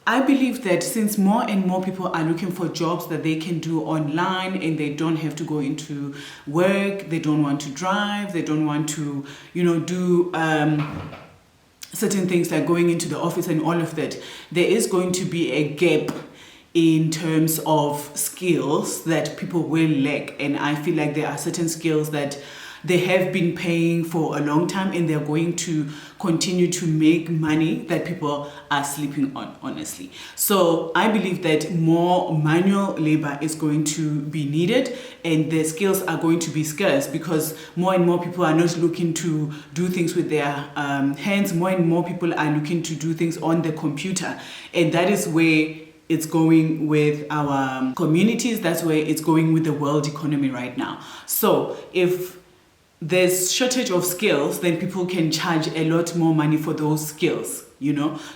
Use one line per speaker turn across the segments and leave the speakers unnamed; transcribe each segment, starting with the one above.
I believe that since more and more people are looking for jobs that they can do online and they don't have to go into work, they don't want to drive, they don't want to, do certain things like going into the office and all of that, there is going to be a gap in terms of skills that people will lack. And I feel like there are certain skills that they have been paying for a long time and they're going to continue to make money that people are sleeping on, honestly. So I believe that more manual labor is going to be needed and the skills are going to be scarce because more and more people are not looking to do things with their hands. More and more people are looking to do things on the computer, and that is where it's going with our communities. That's where it's going with the world economy right now. So if there's shortage of skills, then people can charge a lot more money for those skills,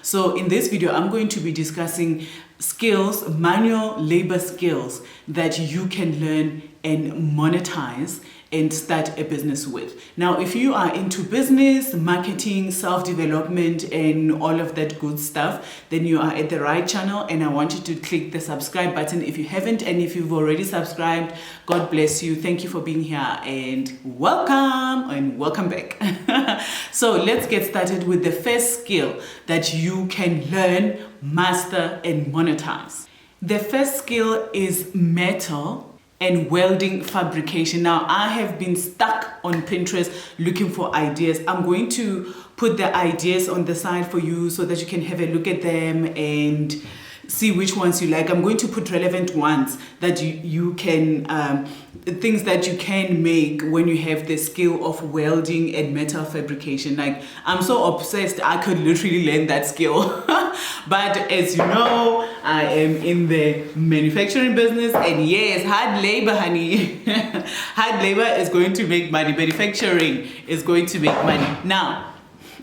So in this video, I'm going to be discussing skills, manual labor skills that you can learn and monetize and start a business with. Now, if you are into business, marketing, self-development, and all of that good stuff, then you are at the right channel, and I want you to click the subscribe button if you haven't, and if you've already subscribed, God bless you. Thank you for being here, and welcome back. So let's get started with the first skill that you can learn, master, and monetize. The first skill is metal and welding fabrication. Now, I have been stuck on Pinterest looking for ideas. I'm going to put the ideas on the side for you so that you can have a look at them and see which ones you like. I'm going to put relevant ones that you can, things that you can make when you have the skill of welding and metal fabrication. Like, I'm so obsessed, I could literally learn that skill. But as you know, I am in the manufacturing business, and yes, hard labor, honey. Hard labor is going to make money. Manufacturing is going to make money. Now,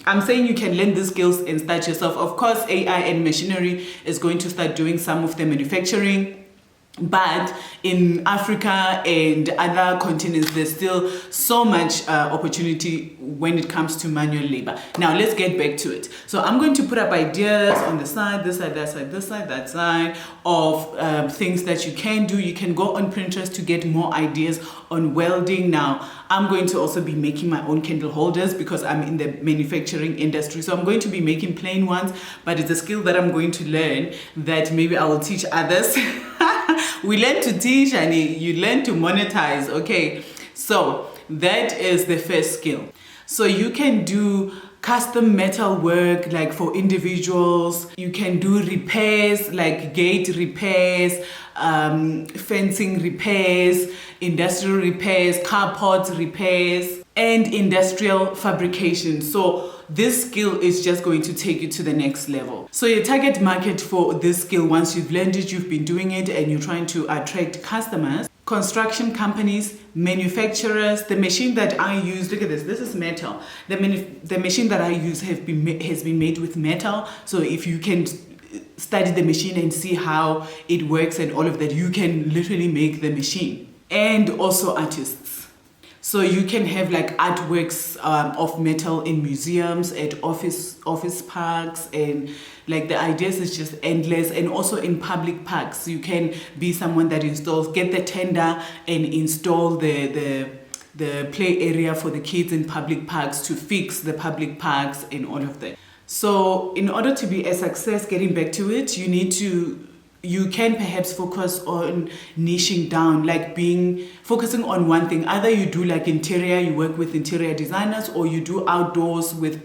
I'm saying you can learn these skills and start yourself. Of course, AI and machinery is going to start doing some of the manufacturing. But in Africa and other continents, there's still so much opportunity when it comes to manual labor. Now, let's get back to it. So I'm going to put up ideas on the side, this side, that side, this side, that side, of things that you can do. You can go on Pinterest to get more ideas on welding. Now, I'm going to also be making my own candle holders because I'm in the manufacturing industry. So I'm going to be making plain ones, but it's a skill that I'm going to learn that maybe I will teach others. We learn to teach and you learn to monetize, okay? So that is the first skill. So you can do custom metal work like for individuals. You can do repairs like gate repairs, fencing repairs, industrial repairs, carport repairs, and industrial fabrication. So this skill is just going to take you to the next level. So your target market for this skill, once you've learned it, you've been doing it, and you're trying to attract customers, construction companies, manufacturers. The machine that I use, look at this is metal. The machine that I use has been made with metal. So if you can study the machine and see how it works and all of that, you can literally make the machine. And also artists. So you can have like artworks of metal in museums, at office parks, and like the ideas is just endless. And also in public parks, you can be someone that get the tender and install the play area for the kids in public parks, to fix the public parks and all of that. So in order to be a success, getting back to it, you can perhaps focus on niching down, like focusing on one thing. Either you do like interior, you work with interior designers, or you do outdoors with,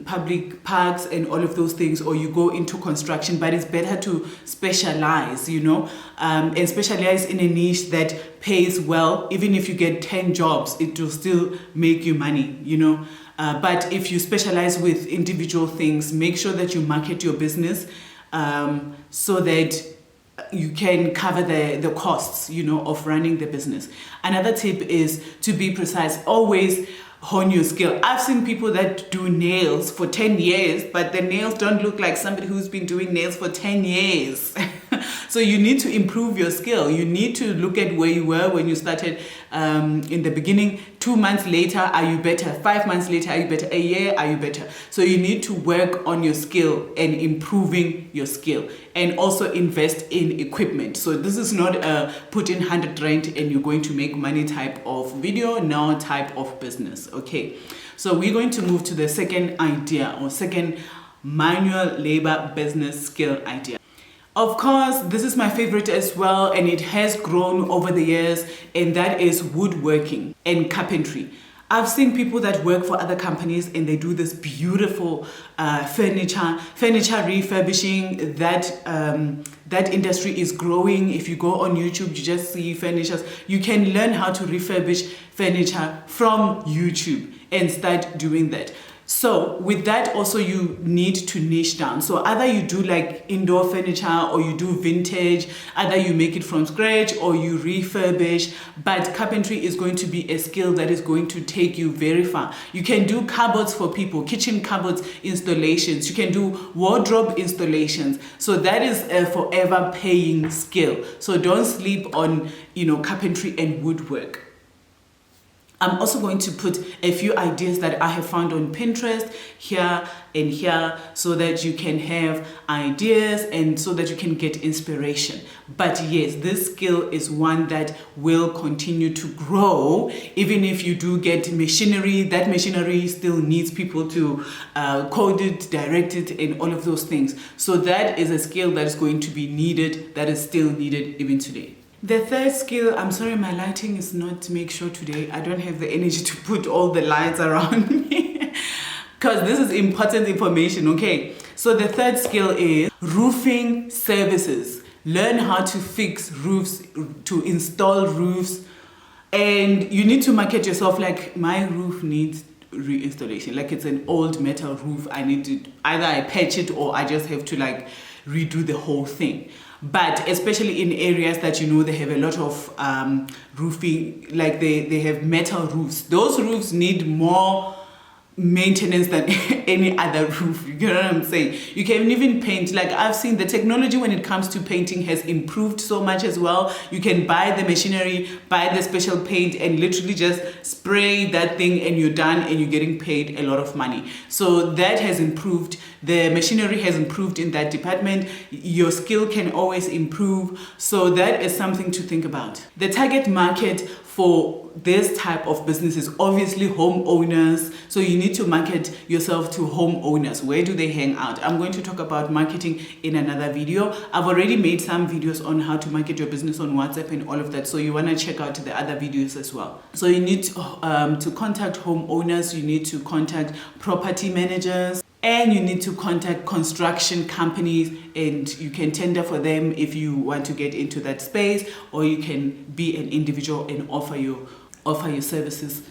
public parks and all of those things, or you go into construction. But it's better to specialize, and specialize in a niche that pays well. Even if you get 10 jobs, it will still make you money, But if you specialize with individual things, make sure that you market your business so that you can cover the costs, of running the business. Another tip is to be precise. Always hone your skill. I've seen people that do nails for 10 years, but the nails don't look like somebody who's been doing nails for 10 years. So you need to improve your skill. You need to look at where you were when you started in the beginning. 2 months later, are you better? 5 months later, are you better? A year, are you better? So you need to work on your skill and improving your skill, and also invest in equipment. So this is not a put in 100 rand and you're going to make money type of video, no, type of business. Okay, so we're going to move to the second idea, or second manual labor business skill idea. Of course, this is my favorite as well, and it has grown over the years, and that is woodworking and carpentry. I've seen people that work for other companies and they do this beautiful furniture refurbishing. That industry is growing. If you go on YouTube, you just see furnitures. You can learn how to refurbish furniture from YouTube and start doing that. So with that also, you need to niche down. So either you do like indoor furniture, or you do vintage, either you make it from scratch or you refurbish. But carpentry is going to be a skill that is going to take you very far. You can do cupboards for people, kitchen cupboards installations. You can do wardrobe installations. So that is a forever paying skill. So don't sleep on, carpentry and woodwork. I'm also going to put a few ideas that I have found on Pinterest here and here, so that you can have ideas and so that you can get inspiration. But yes, this skill is one that will continue to grow. Even if you do get machinery, that machinery still needs people to code it, direct it, and all of those things. So that is a skill that is going to be needed, that is still needed even today. The third skill, I'm sorry, my lighting is not make sure today. I don't have the energy to put all the lights around me because this is important information, okay? So the third skill is roofing services. Learn how to fix roofs, to install roofs, and you need to market yourself. Like, my roof needs reinstallation. Like, it's an old metal roof. I need to, either I patch it or I just have to like redo the whole thing. But especially in areas that they have a lot of roofing, like they have metal roofs. Those roofs need more maintenance than any other roof. You know what I'm saying? You can even paint. Like, I've seen the technology when it comes to painting has improved so much as well. You can buy the machinery, buy the special paint, and literally just spray that thing and you're done, and you're getting paid a lot of money. So that has improved. The machinery has improved in that department. Your skill can always improve. So that is something to think about. The target market for this type of business is obviously homeowners. So you need to market yourself to homeowners. Where do they hang out? I'm going to talk about marketing in another video. I've already made some videos on how to market your business on WhatsApp and all of that. So you want to check out the other videos as well. So you need to contact homeowners. You need to contact property managers. And you need to contact construction companies, and you can tender for them if you want to get into that space, or you can be an individual and offer your services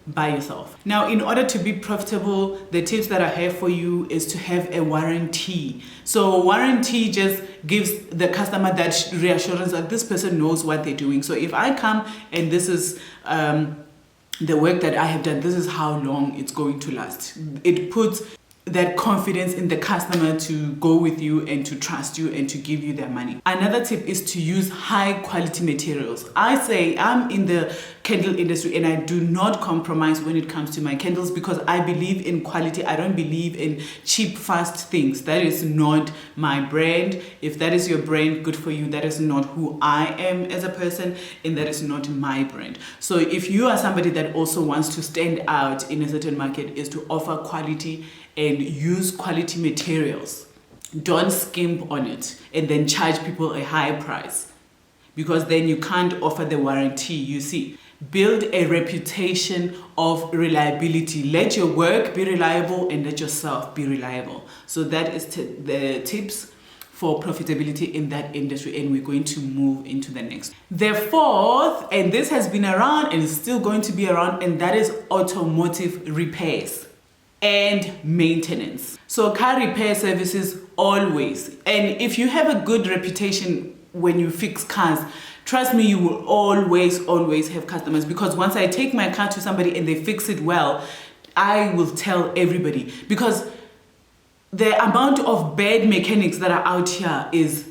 by yourself. Now, in order to be profitable, the tips that I have for you is to have a warranty. So warranty just gives the customer that reassurance that this person knows what they're doing. So if I come and this is the work that I have done, this is how long it's going to last. It puts that confidence in the customer to go with you and to trust you and to give you their money. Another tip is to use high quality materials. I say I'm in the candle industry and I do not compromise when it comes to my candles, because I believe in quality. I don't believe in cheap, fast things. That is not my brand. If that is your brand, good for you. That is not who I am as a person, and that is not my brand. So if you are somebody that also wants to stand out in a certain market, is to offer quality and use quality materials. Don't skimp on it and then charge people a high price, because then you can't offer the warranty. You see, build a reputation of reliability. Let your work be reliable and let yourself be reliable. So that is the tips for profitability in that industry, and we're going to move into the next. The fourth, and this has been around and is still going to be around, and that is automotive repairs and maintenance. So car repair services always. And if you have a good reputation when you fix cars, trust me, you will always have customers, because once I take my car to somebody and they fix it well, I will tell everybody, because the amount of bad mechanics that are out here is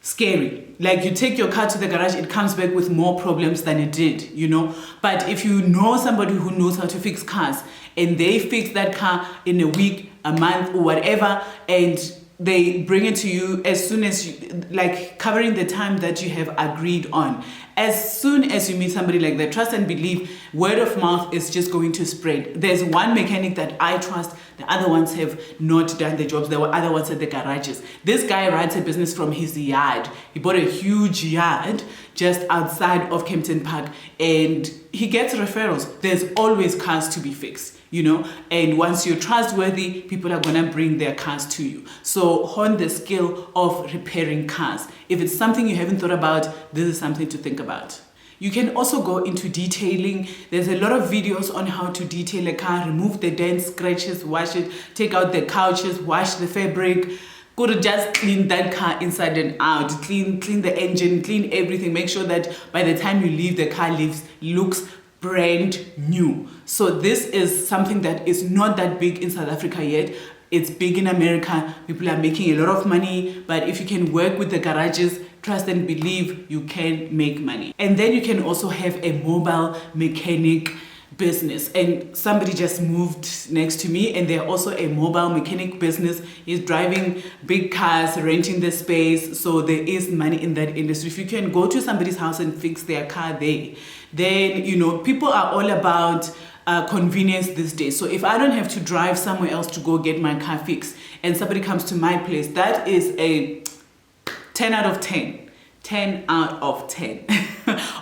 scary. Like you take your car to the garage, it comes back with more problems than it did, you know. But if you know somebody who knows how to fix cars and they fix that car in a week, a month or whatever, and they bring it to you as soon as you, like covering the time that you have agreed on. As soon as you meet somebody like that, trust and believe, word of mouth is just going to spread. There's one mechanic that I trust, the other ones have not done the jobs, there were other ones at the garages. This guy runs a business from his yard. He bought a huge yard just outside of Kempton Park and he gets referrals. There's always cars to be fixed, you know, and once you're trustworthy, people are gonna bring their cars to you. So hone the skill of repairing cars. If it's something you haven't thought about, this is something to think about. You can also go into detailing. There's a lot of videos on how to detail a car, remove the dents, scratches, wash it, take out the couches, wash the fabric. Go to just clean that car inside and out, clean the engine, clean everything. Make sure that by the time you leave, the car looks brand new. So this is something that is not that big in South Africa yet. It's big in America. People are making a lot of money, but if you can work with the garages, trust and believe, you can make money. And then you can also have a mobile mechanic business. And somebody just moved next to me and they're also a mobile mechanic business. He's driving big cars, renting the space. So there is money in that industry. If you can go to somebody's house and fix their car there, then, you know, people are all about convenience these days. So if I don't have to drive somewhere else to go get my car fixed and somebody comes to my place, that is a 10 out of 10. 10 out of 10.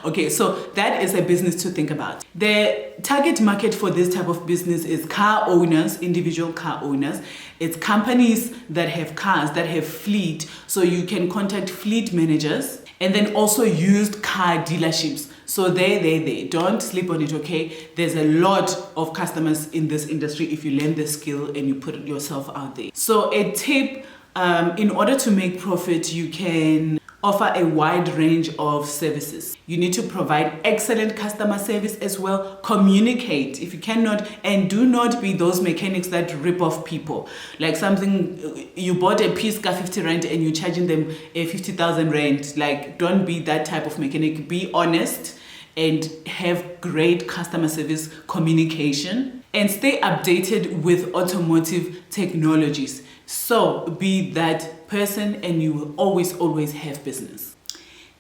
Okay, so that is a business to think about. The target market for this type of business is car owners, individual car owners. It's companies that have cars, that have fleet. So you can contact fleet managers and then also used car dealerships. So there, don't sleep on it, okay? There's a lot of customers in this industry if you learn the skill and you put yourself out there. So a tip, in order to make profit, you can offer a wide range of services. You need to provide excellent customer service as well. Communicate if you cannot, and do not be those mechanics that rip off people. Like something, you bought a piece car 50 rand and you're charging them a 50,000 rand. Like, don't be that type of mechanic. Be honest and have great customer service communication and stay updated with automotive technologies. So be that person and you will always have business.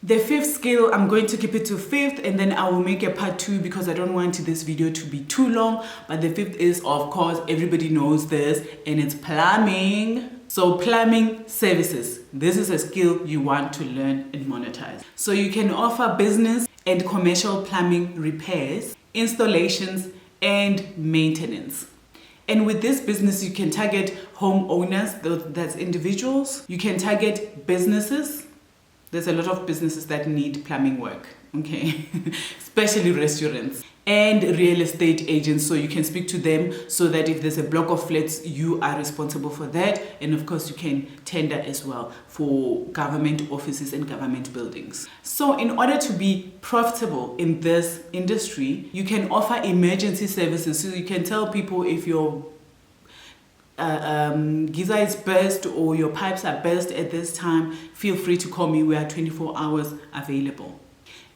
The fifth skill, I'm going to keep it to fifth and then I will make a part 2 because I don't want this video to be too long. But the fifth is, of course, everybody knows this, and it's plumbing. So plumbing services. This is a skill you want to learn and monetize. So you can offer business and commercial plumbing repairs, installations, and maintenance. And with this business, you can target homeowners, that's individuals. You can target businesses. There's a lot of businesses that need plumbing work, okay? Especially restaurants and real estate agents. So you can speak to them so that if there's a block of flats, you are responsible for that. And of course, you can tender as well for government offices and government buildings. So in order to be profitable in this industry, you can offer emergency services. So you can tell people if your geyser is burst or your pipes are burst at this time, feel free to call me. We are 24 hours available.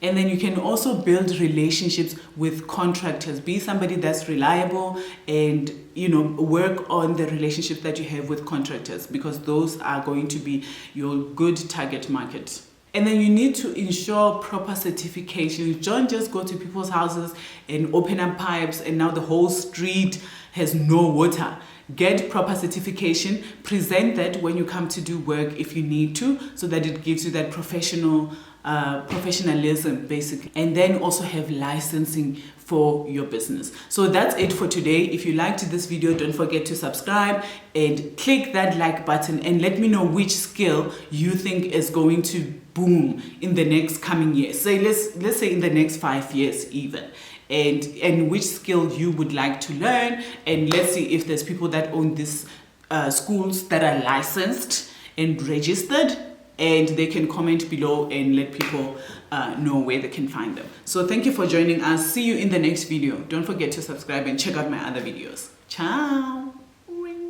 And then you can also build relationships with contractors. Be somebody that's reliable and, you know, work on the relationships that you have with contractors because those are going to be your good target market. And then you need to ensure proper certifications. Don't just go to people's houses and open up pipes and now the whole street has no water. Get proper certification. Present that when you come to do work if you need to, so that it gives you that professionalism basically. And then also have licensing for your business. So that's it for today. If you liked this video, don't forget to subscribe and click that like button and let me know which skill you think is going to boom in the next coming years. So let's say in the next 5 years even. And which skill you would like to learn, and let's see if there's people that own these schools that are licensed and registered, and they can comment below and let people know where they can find them. So thank you for joining us. See you in the next video. Don't forget to subscribe and check out my other videos. Ciao.